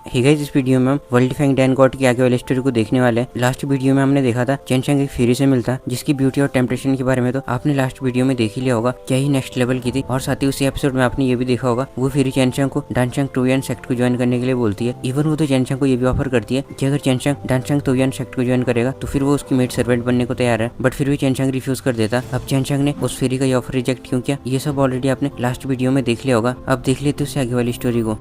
Hey guys, इस video में हम वर्ल्ड डिफाइंग डैन गॉड की आगे वाली स्टोरी को देखने वाले हैं। लास्ट वीडियो में हमने देखा था चेन एक फेरी से मिलता जिसकी ब्यूटी और टेम्पटेशन के बारे में तो आपने लास्ट वीडियो में देख ही लिया होगा, क्या ही नेक्स्ट लेवल की थी। और साथ ही उसी एपिसोड में आपने ये भी देखा होगा वो फेरी चेन को डांचंग टोयन सेक्ट को ज्वाइन करने के लिए बोलती है। इवन वो तो चेन को ये भी ऑफर करती है कि अगर चेन डांचंग टोयन सेक्ट को ज्वाइन करेगा तो फिर वो उसकी मेड सर्वेंट बनने को तैयार है। बट फिर भी चेन रिफ्यूज कर देता। अब चेन ने उस फेरी का ये ऑफर रिजेक्ट क्यों किया, ये सब ऑलरेडी आपने लास्ट वीडियो में देख लिया होगा। अब देख लेते उससे आगे वाली स्टोरी को।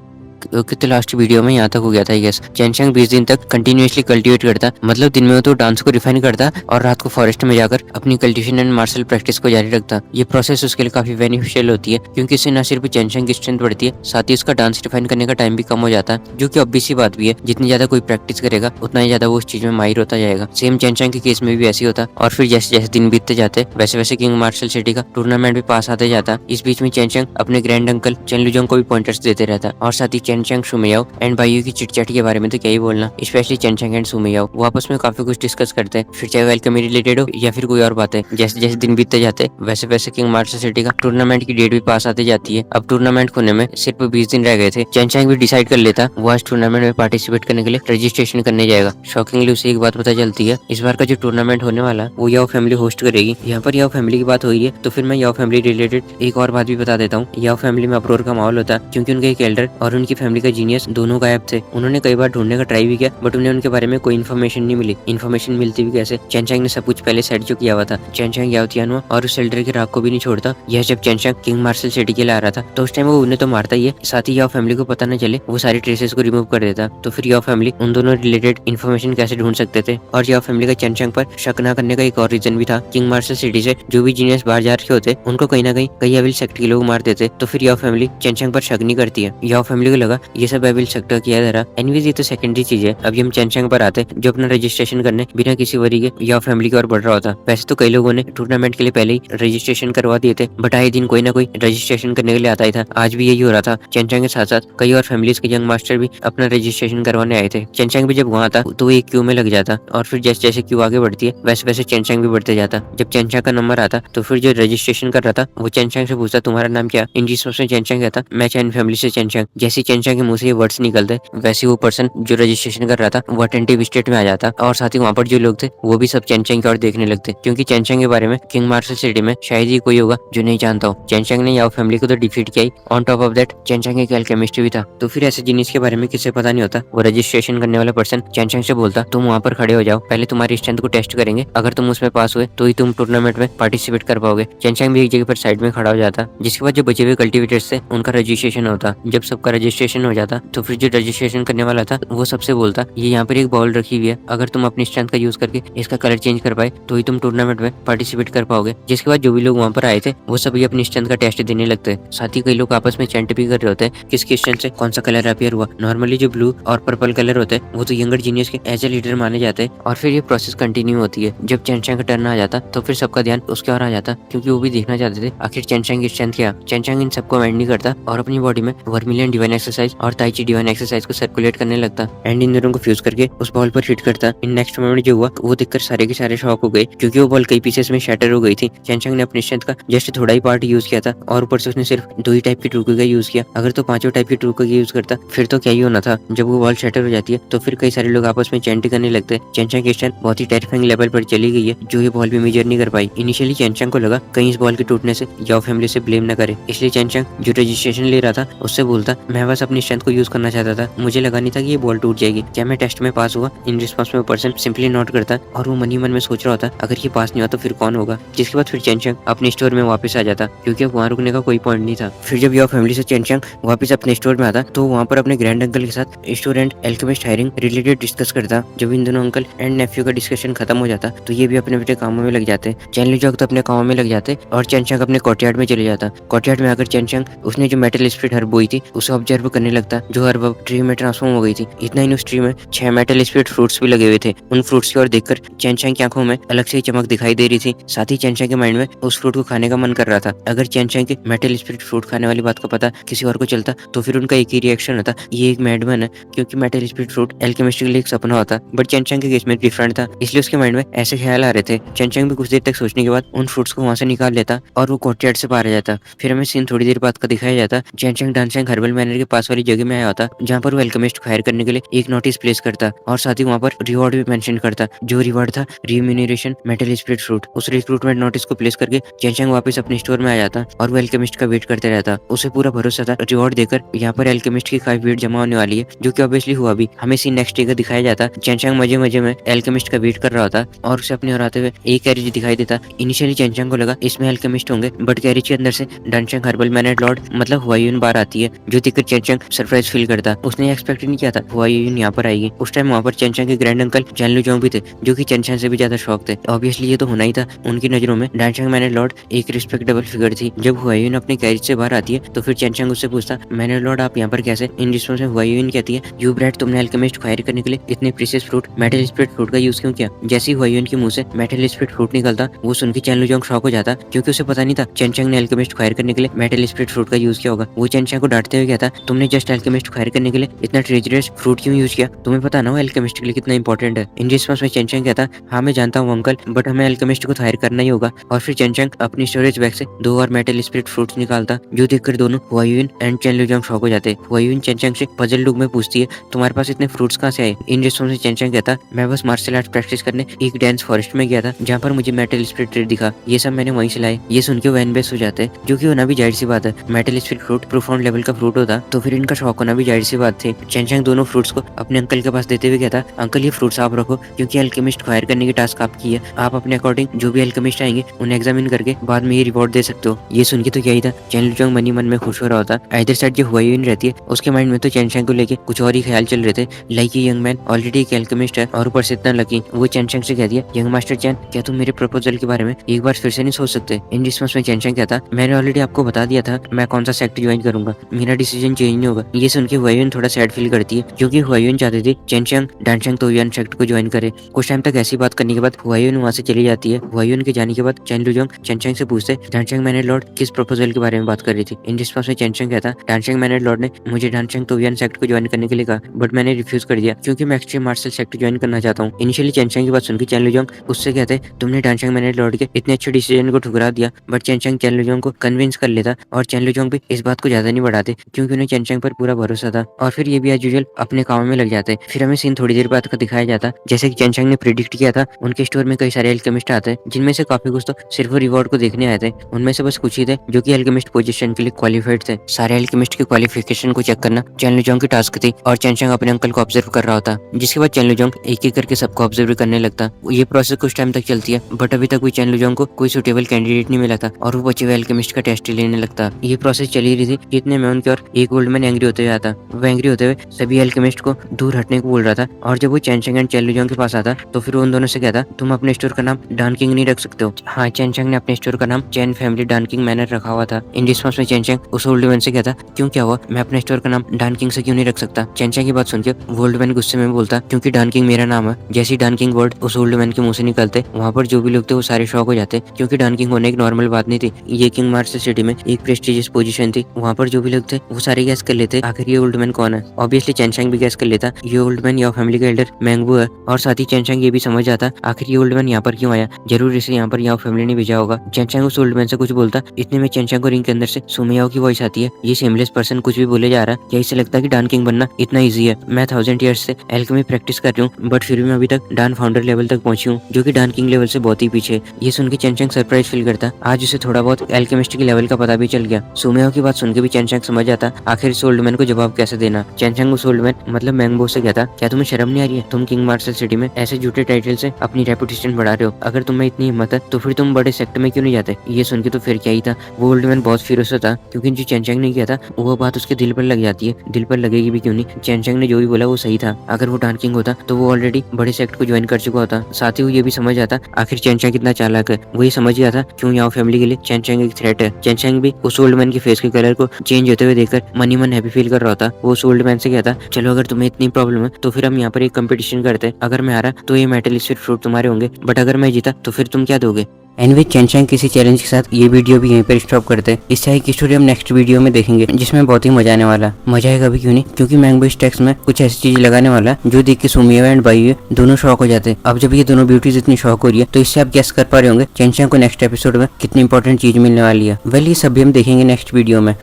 तो लास्ट वीडियो में यहाँ तक हो गया था। यस, चेन 20 दिन तक कंटिन्यूअसली कल्टीवेट करता, मतलब दिन में तो डांस को रिफाइन करता और रात को फॉरेस्ट में जाकर अपनी कल्टीवेशन एंड मार्शल प्रैक्टिस को जारी रखता। ये प्रोसेस उसके लिए काफी बेनिफिशियल होती है क्योंकि इससे न सिर्फ चेन की स्ट्रेंथ बढ़ती है, साथ ही उसका डांस रिफाइन करने का टाइम भी कम हो जाता है, जो कि ऑब्वियस सी बात भी है। जितनी ज्यादा कोई प्रैक्टिस करेगा उतना ही ज्यादा वो उस चीज में माहिर होता जाएगा। सेम चेन के केस में भी ऐसे होता। और फिर जैसे जैसे दिन बीतते जाते वैसे वैसे किंग मार्शल सिटी का टूर्नामेंट भी पास आते जाता। इस बीच में चेन अपने ग्रैंड अंकल चेन लुजोंग को भी पॉइंटर्स देते रहता और साथ ही चेन सुमेयाओ एंड भाइयों की चिटचाट के बारे में तो क्या ही बोलना, स्पेशली चेन एंड सुमेयाओ वो आपस में काफी कुछ डिस्कस करते हैं, फिर चाहे वेलकम रिलेटेड हो या फिर कोई और बातें। जैसे जैसे दिन बीतते जाते वैसे वैसे किंग मार्शल सिटी का टूर्नामेंट की डेट भी पास आती जाती है। अब टूर्नामेंट होने में सिर्फ 20 दिन रह गए थे। चेन भी डिसाइड कर लेता वो आज टूर्नामेंट में पार्टिसिपेट करने के लिए रजिस्ट्रेशन करने जाएगा। शॉकिंगली उसे एक बात पता चलती है, इस बार का जो टूर्नामेंट होने वाला वो याओ फैमिली होस्ट करेगी। यहाँ पर याओ फैमिली की बात हो रही है तो फिर मैं याओ फैमिली रिलेटेड एक और बात भी बता देता हूँ। याओ फैमिली में अप्रोर का माहौल होता क्योंकि उनके एक एल्डर और उनकी फैमिली का जीनियस दोनों गायब थे। उन्होंने कई बार ढूंढने का ट्राई भी किया बट उन्हें उनके बारे में कोई इन्फॉर्मेशन नहीं मिली। इन्फॉर्मेशन मिलती भी कैसे, चेन ने सब कुछ पहले सेट जो किया हुआ था। चेन याओ तियानो और उस एल्डर के राग को भी नहीं छोड़ता। यह जब चेन किंग मार्शल सिटी के लिए आ रहा था तो उस टाइम वो उन्हें तो मारता ही है, साथ ही याओ फैमिली को पता न चले वो सारी ट्रेसेस को रिमूव कर देता। तो फिर याओ फैमिली उन दोनों रिलेटेड इन्फॉर्मेशन कैसे ढूंढ सकते थे। और याओ फैमिली का चेन पर शक न करने का एक और रीजन भी था, किंग मार्शल सिटी से जो भी जीनियस बाहर जा रहे होते उनको कहीं ना कहीं कई एविल सेक्ट के लोग मार देते। तो फिर याओ फैमिली चेन पर शक नहीं करती है। याओ फैमिली को लगा ये सब एविल सेक्ट का किया धरा। एनीवेज ये तो सेकेंडरी चीज है। अभी हम चेन पर आते जो अपना रजिस्ट्रेशन करने बिना किसी वरी के याओ फैमिली की ओर बढ़ रहा होता। वैसे तो कई लोगों ने टूर्नामेंट के लिए पहले ही रजिस्ट्रेशन करवा दिए थे बट आए दिन कोई ना कोई रजिस्ट्रेशन करने के लिए आता ही था। आज भी यही हो रहा था। चेन के साथ साथ कई और फैमिलीज के यंग मास्टर भी अपना रजिस्ट्रेशन करवाने आए थे। चेन भी जब वहाँ आता तो एक क्यू में लग जाता और फिर जैसे जैसे क्यू आगे बढ़ती है वैसे वैसे चेन भी बढ़ते जाता। जब चेन का नंबर आता तो फिर जो रजिस्ट्रेशन कर रहा था वो चेन से पूछता तुम्हारा नाम क्या। इन रिस्पॉन्स में चेन कहता मैं चैन फैमिली से चेन। जैसे चेन के मुंह से ये वर्ड्स निकलते वैसे वो पर्सन जो रजिस्ट्रेशन कर रहा था वो अटेंटिव स्टेट में आ जाता और साथ ही वहाँ पर जो लोग थे वो भी सब चेन की ओर देखने लगते क्योंकि चेन के बारे में किंग मार्शल सिटी में शायद ही कोई होगा जो नहीं जानता हो। चेन ने याओ फैमिली को तो डिफीट किया ही, on top of that chain एक एल्केमिस्ट भी था। तो फिर ऐसे जिनिस के बारे में किसे पता नहीं होता। वो रजिस्ट्रेशन करने वाला पर्सन चेन से बोलता तुम वहाँ पर खड़े हो जाओ, पहले तुम्हारी स्ट्रेंथ को टेस्ट करेंगे, अगर तुम उसमें पास हुए तो ही तुम टूर्नामेंट में पार्टिसिपेट कर पाओगे। चेन भी एक जगह पर साइड में खड़ा हो जाता, जिसके बाद जो बचे हुए कल्टिवेटर्स थे उनका रजिस्ट्रेशन होता। जब सबका रजिस्ट्रेशन हो जाता तो फिर जो रजिस्ट्रेशन करने वाला था वो सबसे बोलता ये यहाँ पर एक बॉल रखी हुई है, अगर तुम अपनी स्ट्रेंथ का यूज करके इसका कलर चेंज कर पाए तो ही तुम टूर्नामेंट में पार्टिसिपेट कर पाओगे। जिसके बाद जो भी लोग वहाँ पर आए थे वो सभी अपनी स्ट्रेंथ का टेस्ट देने लगते। साथ ही कई लोग आपस में चैंट भी कर रहे होते हैं किसकी स्ट्रेंथ से कौन सा कलर अपीयर हुआ। नॉर्मली जो ब्लू और पर्पल कलर होते हैं वो तो यंगर जीनियस के एज ए लीडर माने जाते हैं। और फिर ये प्रोसेस कंटिन्यू होती है। जब चैन का टर्न आ जाता तो फिर सबका ध्यान उसके और आ जाता क्योंकि वो भी देखना चाहते थे आखिर चैन की स्ट्रेंथ क्या। चैन इन सबको माइंड नहीं करता और अपनी बॉडी में वर्मिलियन डिवाइन एक्सरसाइज और ताइची डिवाइन एक्सरसाइज को सर्कुलेट करने लगता एंड इन दोनों को फ्यूज करके उस बॉल पर हिट करता। इन नेक्स्ट मोमेंट जो हुआ वो देखकर सारे के सारे शॉक हो गए क्योंकि वो बॉल कई पीसेस में शैटर हो गई थी। चेन ने अपनी स्ट्रेंथ का जस्ट थोड़ा ही पार्ट यूज किया था और ऊपर से उसने सिर्फ 2 ही टाइप की टूको का यूज किया। अगर तो 5 टाइप की टूको का यूज करता फिर तो क्या ही होना था। जब वो बॉल शैटर हो जाती है तो फिर कई सारे लोग आपस में चैंट करने लगते। चेन की स्ट्रेंथ बहुत ही टेरिफाइंग लेवल पर चली गई है जो ये बॉल भी मेजर नहीं कर पाई। इनिशियली चेन को लगा कहीं इस बॉल के टूटने से याओ फैमिली से ब्लेम न करे, इसलिए चेन जो रजिस्ट्रेशन ले रहा था उससे बोलता मैं बस अपनी स्ट्रेंथ को यूज करना चाहता था, मुझे लगा नहीं था कि ये बॉल टूट जाएगी, क्या मैं टेस्ट में पास हुआ। इन रिस्पॉन्स में पर्सन सिंपली नोट करता और वो मन ही मन में सोच रहा होता अगर ये पास नहीं हुआ तो फिर कौन होगा। जिसके बाद फिर चेन अपने स्टोर में वापस आ जाता क्योंकि अब वहाँ रुकने का कोई पॉइंट नहीं था। फिर जब याओ फैमिली से चेन वापस अपने स्टोर में आता तो वहाँ पर अपने ग्रैंड अंकल के साथ student alchemist hiring related discuss करता। जब इन दोनों अंकल एंड नेफ्यू का डिस्कशन खत्म हो जाता तो ये भी अपने अपने कामों में लग जाते। चैन लिजोंग तो अपने कामों में लग जाते और चेन अपने कोर्टयार्ड में चले जाता। कोर्टयार्ड में आकर चेन उसने जो मेटल स्पिरिट हर्ब बोई थी उसे ऑब्जर्व करने लगता जो हर्ब अब ट्री में ट्रांसफॉर्म हो गई थी। इतना ही उस ट्री में 6 मेटल स्पिरिट फ्रूट्स भी लगे हुए थे। उन फ्रूट्स की ओर देखकर चेन की आंखों में अलग से ही चमक दिखाई दे रही थी। साथ ही चेन के माइंड में उस फ्रूट को खाने का मन कर रहा था। अगर चेन के मेटल स्पिरिट फ्रूट खाने वाली बात का पता किसी और को चलता तो फिर उनका एक ही रिएक्शन होता ये एक मैडमैन है, क्योंकि मेटल स्पिरिट फ्रूट एल्केमिस्ट के लिए एक सपना होता। बट चेन के केस में डिफरेंट था, इसलिए उसके माइंड में ऐसे ख्याल आ रहे थे। चेन भी कुछ देर तक सोचने के बाद उन फ्रूट्स को वहाँ से निकाल लेता और वो कोर्टयार्ड से बाहर आ जाता। फिर हमें सीन थोड़ी देर बाद का दिखाया जाता। चेन डांसिंग हर्बल मैनर के पास पास वाली जगह में आया होता जहाँ पर वो अल्केमिस्ट को हायर करने के लिए एक नोटिस प्लेस करता और साथ ही वहाँ पर रिवॉर्ड भी मेंशन करता। जो रिवॉर्ड था रिम्यूनरेशन मेटल स्पिरिट फ्रूट। उस रिक्रूटमेंट नोटिस को प्लेस करके चेंचंग वापस अपने स्टोर में आ जाता और वो अल्केमिस्ट का वेट करते रहता। उसे पूरा भरोसा था रिवॉर्ड देकर यहाँ पर अल्केमिस्ट की काफी भीड़ जमा होने वाली है, जो कि ऑब्वियसली हुआ भी। हमें सीन नेक्स्ट डे का दिखाया जाता। चेंचंग मजे मजे में अल्केमिस्ट का वेट कर रहा होता और उसे अपने ओर आते हुए एक कैरेज दिखाई देता। इनिशियली चेंचंग को लगा इसमें अल्केमिस्ट होंगे, बट कैरेज के अंदर से डनचंग हर्बल मैनेट लॉर्ड मतलब हुआयुन बाहर आती है, जो देखकर चेंचंग सरप्राइज फील करता। उसने एक्सपेक्ट नहीं किया था हुआयुन यहाँ पर आएगी। उस टाइम वहाँ पर चेंचंग के ग्रैंड अंकल चैनलू जोंग भी थे, जो कि चेंचंग से भी ज्यादा शौक थे। ऑब्वियसली ये तो होना ही था। उनकी नजरों में डनचंग मैनेट लॉर्ड एक रिस्पेक्टेबल फिगर थी। जब हुआयुन अपने कैरेज से बाहर आती है तो फिर चेंचंग उससे पूछता, मैनेट लॉर्ड आप यहाँ पर कैसे? इन रिस्पॉन्स में हुआयुन कहती है, यू ब्रैट तुमने अल्केमिस्ट को हायर करने के लिए इतने precious fruit metal spirit fruit का यूज क्यों किया? जैसे ही हुआयुन के मुंह से मेटल स्पिरिट फ्रूट निकलता, वो सुन के चैनलू जोंग शॉक हो जाता, क्योंकि उसे पता नहीं था चेंचंग ने अल्केमिस्ट को हायर करने के लिए मेटल स्पिरिट फ्रूट का यूज किया होगा। वो चेंचंग को डांटते हुए कहता, तुमने जस्ट अल्केमिस्ट को हायर करने के लिए इतना ट्रेजरस फ्रूट क्यों यूज किया? तुम्हें पता ना हो अल्केमिस्ट के लिए कितना इंपॉर्टेंट है। इन रिस्पॉन्स में चेंचंग कहता, हाँ मैं जानता हूँ अंकल, बट हमें अल्केमिस्ट को हायर करना ही होगा। और फिर चेंचंग अपनी स्टोरेज बैग से 2 और मेटल स्पिरिट फ्रूट्स निकालता, जो देखकर दोनों हुआयुन एंड चैनलू जोंग शॉक हो जाते। हुआयुन चेंचंग से पजल लुक में पूछती है, तुम्हारे पास इतने फ्रूट्स कहाँ से आए? इन रिस्पॉन्स में चेंचंग कहता, मैं बस मार्शल आर्ट प्रैक्टिस करने एक डेंस फॉरेस्ट में गया था, जहाँ पर मुझे मेटल स्पिरिट ट्री दिखा। ये सब मैंने वहीं से लाए। ये सुन के वो एनबेस हो जाते, जो कि होना भी जाहिर सी बात है। Metal spirit fruit profound level का फ्रूट होता, तो फिर इनका शौक होना भी जाहिर सी बात थी। चेंचंग दोनों फ्रूट्स को अपने अंकल के पास देते हुए कहता, अंकल ये फ्रूट्स आप रखो, क्योंकि अल्केमिस्ट को हायर करने की टास्क आपकी है। आप अपने अकॉर्डिंग जो भी अल्केमिस्ट आएंगे उन्हें एग्जामिन करके बाद में ये रिवॉर्ड दे सकते हो। ये सुन के तो यही था, चैनलू जोंग मनी मन में खुश हो रहा होता। इधर साइड जो हुआयुन रहती है, उसके माइंड में तो चेंचंग को लेके कुछ और ही ख्याल चल रहे थे। लाइक ये यंग मैन ऑलरेडी एक अल्केमिस्ट है और ऊपर से इतना लकी। वो चेंचंग से कहती है, यंग मास्टर चैन, क्या तुम मेरे प्रपोजल के बारे में एक बार फिर से नहीं सोच सकते? इन रिस्पॉन्स में चेंचंग कहता, मैंने ऑलरेडी आपको बता दिया था मैं कौन सा सेक्ट ज्वाइन करूंगा, मेरा डिसीजन चेंज नहीं होगा। ये सुन के हुआयुन थोड़ा सैड फील करती है, क्योंकि हुआयुन चाहती थी चेंचंग डनचंग तोयुआन सेक्ट को ज्वाइन करे। कुछ टाइम तक ऐसी बात करने के बाद हुआयुन वहाँ से चली जाती है। हुआयुन के जाने के बाद चैनलू जोंग चेंचंग से पूछते, डनचंग मैनेट लॉर्ड किस प्रपोजल के बारे में बात कर रही थी? इन रिस्पॉन्स में चेंचंग कहता, डनचंग मैनेट लॉर्ड ने मुझे डनचंग तोयुआन सेक्ट को ज्वाइन करने के लिए कहा, बट मैंने रिफ्यूज कर दिया, क्योंकि मैं एक्सट्रीम मार्शल सेक्ट ज्वाइन करना चाहता हूँ। इनिशियली चेंचंग की बात सुनकर चैनलू जोंग उससे कहते, तुमने डनचंग मैनेट लॉर्ड के इतने अच्छे डिसीजन को ठुकरा दिया। बट चेंचंग चैनलू जोंग को कन्विंस कर लेता और चैनलू जोंग भी इस बात को ज्यादा नहीं बढ़ाते, क्योंकि उन्हें चेंचंग पर पूरा भरोसा था। और फिर ये भी एज यूजुअल अपने काम में लग जाते। फिर हमें सीन थोड़ी देर बाद का दिखाया जाता, जैसे कि चेंचंग ने प्रिडिक्ट किया था, उनके स्टोर में कई सारे अल्केमिस्ट आते हैं, जिनमें से काफी कुछ तो सिर्फ रिवॉर्ड को देखने आए थे। उनमें से बस कुछ ही थे जो कि अल्केमिस्ट पोजीशन के लिए क्वालिफाइड थे। सारे अल्केमिस्ट की क्वालिफिकेशन को चेक करना चैनलू जोंग की टास्क थी और चेंचंग अपने अंकल को ऑब्जर्व कर रहा होता, जिसके बाद चैनलू जोंग एक एक करके सबको ऑब्जर्व करने लगता। ये प्रोसेस कुछ टाइम तक चलती है, बट अभी तक कोई चैनलू जोंग को कोई सुटेबल कैंडिडेट नहीं मिला था और वो बचे हुए अल्केमिस्ट का टेस्ट लेने लगता। ये प्रोसेस चली रही थी, इतने में उनके और एक ओल्ड मैन एंग्री होते हुए आता। वो एंग्री होते हुए सभी अल्केमिस्ट को दूर हटने को बोल रहा था, और जब वो चेंचंग एंड चैनलू जोंग के पास आता तो फिर उन दोनों से कहता, तुम अपने स्टोर का नाम डन किंग नहीं रख सकते हो? हाँ, चेंचंग ने अपने स्टोर का नाम चैन फैमिली डन किंग मैनर रखा हुआ था। इन रिस्पॉन्स में चेंचंग उस ओल्ड मैन से कहता, क्यों क्या हुआ, मैं अपने स्टोर का नाम डन किंग से क्यों नहीं रख सकता? चेंचंग की बात सुनकर वो ओल्ड मैन गुस्से में बोलता, क्योंकि डन किंग मेरा नाम है। जैसे ही डन किंग वर्ड उस ओल्ड मैन के मुंह से निकलते, वहाँ पर जो भी लोग थे वो सारे शॉक हो जाते, क्योंकि डन किंग होने एक नॉर्मल बात नहीं थी। ये किंग मार्शल सिटी में एक प्रेस्टिजियस पोजीशन थी। वहाँ पर जो भी लोग थे वो सारे गैस कर लेते आखिर ये ओल्ड मैन कौन है। ऑब्वियसली चेंचंग भी गैस कर लेता ये ओल्ड मैन याओ फैमिली का एल्डर मैंगबू है, और साथ ही चेंचंग ये भी समझ जाता आखिर ये ओल्ड मैन यहाँ पर क्यों आया, जरूर इसे यहाँ पर याओ फैमिली ने भेजा होगा। चेंचंग उस ओल्ड मैन से कुछ बोलता, इतने में चेंचंग को रिंग के अंदर से सुमियाओ की वॉइस आती है, ये सेमलेस पर्सन कुछ भी बोले जा रहा है, क्या इसे लगता है कि डन किंग बनना इतना ईजी है? मैं 1000 ईयर्स से एल्केमी प्रैक्टिस कर रही हूँ, बट फिर भी मैं अभी तक डन फाउंडर लेवल तक पहुंची हूँ, जो कि डन किंग लेवल से बहुत ही पीछे। ये सुन के चेंचंग सरप्राइज फील करता, आज उसे थोड़ा बहुत एल्केमिस्ट के लेवल का पता भी चल गया। सुमियाओ की बात सुन के भी चेंचंग समझ जाता आखिर इस ओल्ड मैन को जवाब कैसे देना। चेंचंग उस ओल्ड मैन मतलब मैंगबो से कहता, क्या तुम्हें शर्म नहीं आ रही है? तुम किंग मार्शल सिटी में ऐसे झूठे टाइटल से अपनी रेपुटेशन बढ़ा रहे हो। अगर तुम्हें इतनी हिम्मत है तो फिर तुम बड़े सेक्टर में क्यों नहीं जाते? ये सुन के तो फिर क्या ही था, वो ओल्ड मैन बहुत फिरोस था, क्योंकि जो चेंचंग ने किया था वो बात उसके दिल पर लग जाती है। दिल पर लगेगी भी क्यों नहीं, चेंचंग ने जो भी बोला वो सही था। अगर वो डन किंग होता तो वो ऑलरेडी बड़े सेक्ट को ज्वाइन कर चुका होता। साथ ही वो ये भी समझ आता आखिर चेंचंग कितना चालाक है। वो ये समझ गया था क्यों याओ फैमिली के लिए चेंचंग एक थ्रेट है। चेंचंग भी उस ओल्ड मैन के फेस के कलर को चेंज होते हुए देखकर मनी मन हैप्पी फील कर रहा था। वो उस ओल्ड मैन से कहता, चलो अगर तुम्हें इतनी प्रॉब्लम है तो फिर हम यहाँ पर एक कंपटीशन करते हैं, अगर मैं हारा तो ये मेटल स्पिरिट फ्रूट तुम्हारे होंगे, बट अगर मैं जीता तो फिर तुम क्या दोगे? एनीवे चेंचंग किसी चैलेंज के साथ ये वीडियो भी यहीं पर स्टॉप करते हैं। इससे आगे की स्टोरी हम नेक्स्ट वीडियो में देखेंगे, जिसमें बहुत ही मजा आने वाला। मजा आएगा भी क्यों नहीं, क्योंकि मैंगबो इस टेक्स्ट में कुछ ऐसी चीज लगाने वाला है जो देख के सुमिया एंड बाई दोनों शॉक हो जाते हैं। अब जब ये दोनों ब्यूटीज इतनी शॉक हो रही है तो इससे आप गेस कर पा रहे होंगे चेंचंग को नेक्स्ट एपिसोड में कितनी इंपॉर्टेंट चीज मिलने वाली है। वेल ये सब भी हम देखेंगे नेक्स्ट वीडियो में।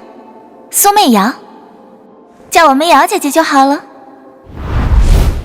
सुमैया, 叫我们瑶姐姐就好了。